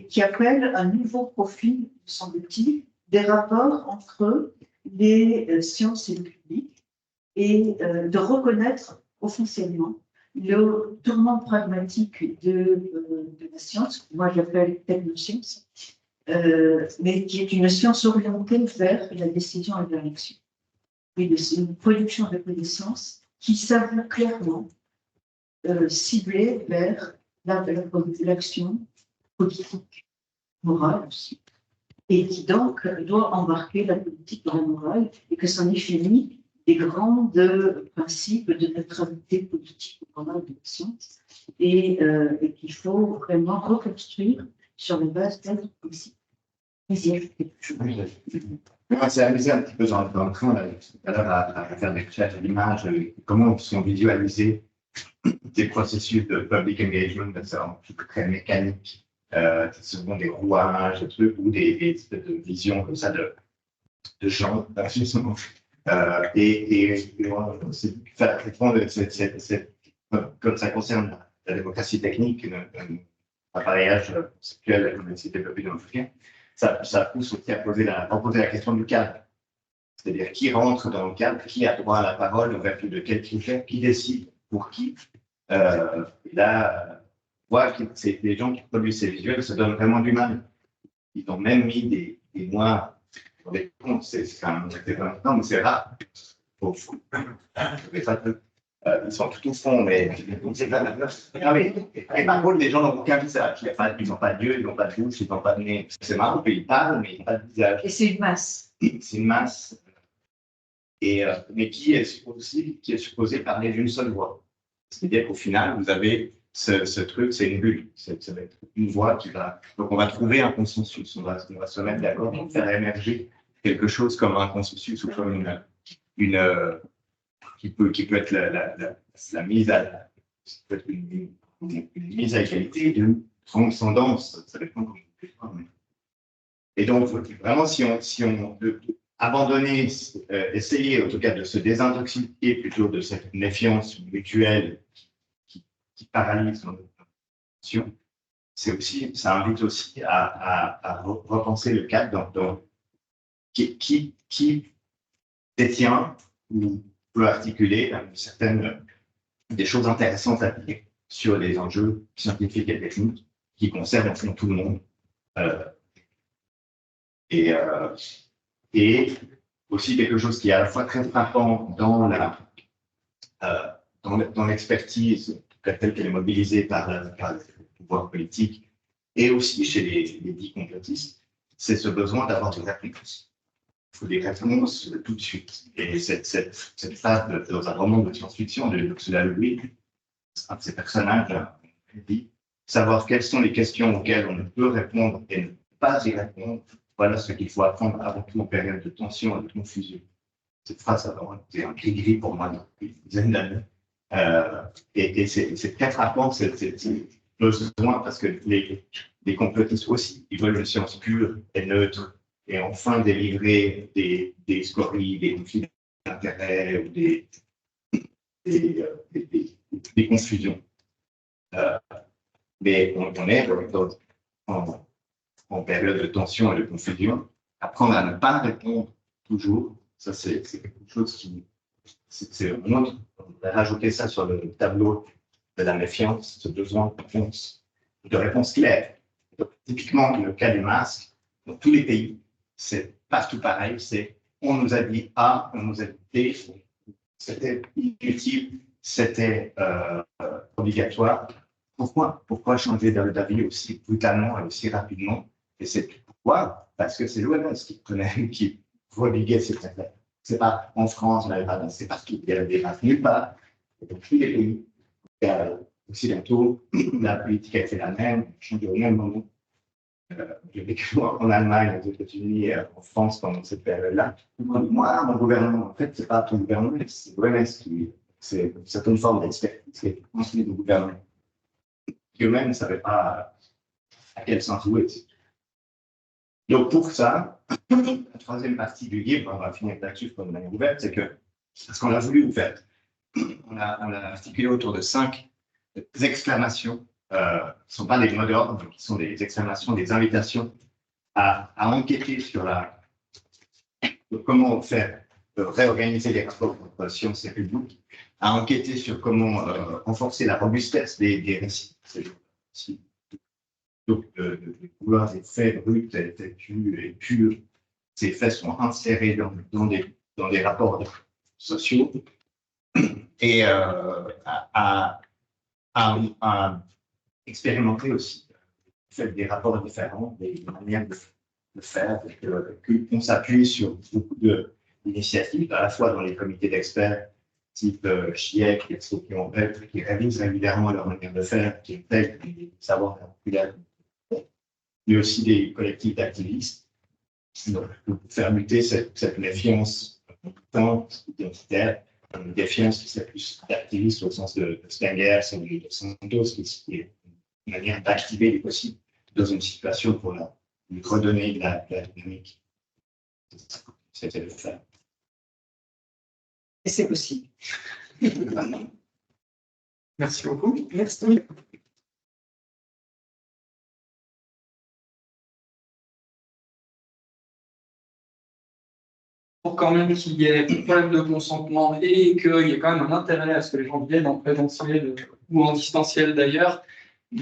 qui appelle un nouveau profil, semble-t-il, des rapports entre les sciences et le public et de reconnaître officiellement le tournant pragmatique de la science, que moi j'appelle technoscience, mais qui est une science orientée vers la décision et vers l'action. C'est une production de connaissances qui s'avoue clairement ciblée vers l'action politique, morale aussi, et qui donc doit embarquer la politique dans la morale, et que c'en est fini des grands principes de neutralité politique ou morale de la science, et qu'il faut vraiment reconstruire sur la base d'autres principes. C'est amusé un petit peu dans le train, à faire des recherches d'images, comment sont visualisés des processus de public engagement, c'est un petit peu très mécanique, souvent des rouages, des trucs, ou des espèces de visions comme ça de gens, justement. Comme ça concerne la démocratie technique, appareillage sexuel, comme c'est développé dans le film, ça pousse aussi à poser la question du cadre. C'est-à-dire qui rentre dans le cadre, qui a droit à la parole, en vertu de quel critère, qui décide pour qui. Là, voir que les gens qui produisent ces visuels se donnent vraiment du mal. Ils ont même mis des mois sur des comptes, c'est quand même non, mais c'est rare. Ils sont tout au fond, mais et par contre, les gens n'ont aucun visage. Ils n'ont pas d'yeux, ils n'ont pas de bouche, ils n'ont pas de nez. C'est marrant, ils parlent, mais ils n'ont pas de visage. Et c'est une masse. C'est une masse. Mais qui est supposé parler d'une seule voix. C'est-à-dire qu'au final, vous avez ce truc, c'est une bulle. Ça va être une voix qui va. Donc, on va trouver un consensus. On va se mettre d'accord pour faire émerger quelque chose comme un consensus ou comme qui peut être la mise à une mise à égalité, une transcendance. Ça dépend comment on fait. Et donc, vraiment, si on abandonner, essayer en tout cas de se désintoxiquer plutôt de cette méfiance mutuelle qui paralyse notre attention, ça invite aussi à repenser le cadre qui détient ou peut articuler des choses intéressantes à dire sur les enjeux scientifiques et techniques qui concernent en fond tout le monde. Et aussi quelque chose qui est à la fois très frappant dans l'expertise telle qu'elle est mobilisée par le pouvoir politique et aussi chez les dits complotistes, c'est ce besoin d'avoir des réponses. Il faut des réponses tout de suite. Et cette phase dans un roman de science-fiction de Ursula Le Guin, un de ces personnages dit savoir quelles sont les questions auxquelles on ne peut répondre et ne pas y répondre. Voilà ce qu'il faut apprendre avant tout en période de tension et de confusion. Cette phrase a vraiment été un gris pour moi depuis une dizaine d'années. Et c'est très frappant, ce besoin, parce que les complotistes aussi, ils veulent une science pure et neutre, et enfin délivrer des scories, des conflits d'intérêts ou des confusions. Mais on est en période de tension et de confusion, apprendre à ne pas répondre toujours, ça c'est quelque chose qui, c'est on va rajouter ça sur le tableau de la méfiance, ce besoin de réponse claire. Donc, typiquement, le cas des masques, dans tous les pays, c'est partout pareil, c'est on nous a dit A, on nous a dit B, c'était inutile, c'était obligatoire. Pourquoi changer d'avis aussi brutalement et aussi rapidement? Et c'est pourquoi? Parce que c'est l'OMS qui prodiguait cette affaire. C'est pas en France, c'est partout. Il y a des masques nulle part. Et dans tous les pays occidentaux, la politique a été la même, changé au même moment. J'ai vécu en Allemagne, aux États-Unis, en France pendant cette période-là. Moi, mon gouvernement, en fait, c'est pas ton gouvernement, c'est l'OMS c'est une certaine forme d'expertise qui est construite au gouvernement. Qui eux-mêmes ne savaient pas à quel sens jouer. Donc pour ça, la troisième partie du livre, on va finir là-dessus de manière ouverte, c'est que ce qu'on a voulu vous faire, on a articulé autour de 5 exclamations, ce ne sont pas des mots d'ordre, qui sont des exclamations, des invitations à enquêter sur comment faire réorganiser les rapports entre science et public, à enquêter sur comment renforcer la robustesse des récits. Donc, de vouloir des faits bruts, têtus et purs, ces faits sont insérés dans des rapports sociaux et à expérimenter aussi des rapports différents, des manières de faire, qu'on s'appuie sur beaucoup d'initiatives, à la fois dans les comités d'experts, type GIEC, qui révisent régulièrement leur manière de faire, qui intègrent des savoirs populaires, mais aussi des collectifs d'activistes, donc pour faire lutter cette méfiance identitaire, une défiance qui serait plus d'activiste au sens de Spengler, de Santos, qui est une manière d'activer les possibles dans une situation pour lui redonner de la dynamique. C'est le faire. Et c'est possible. Merci beaucoup. Merci. pour quand même qu'il y ait un problème de consentement et qu'il y ait quand même un intérêt à ce que les gens viennent en présentiel ou en distanciel d'ailleurs,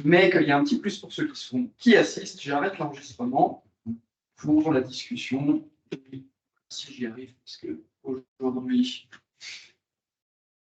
mais qu'il y a un petit plus pour ceux qui assistent, j'arrête l'enregistrement pour la discussion, si j'y arrive, parce que aujourd'hui,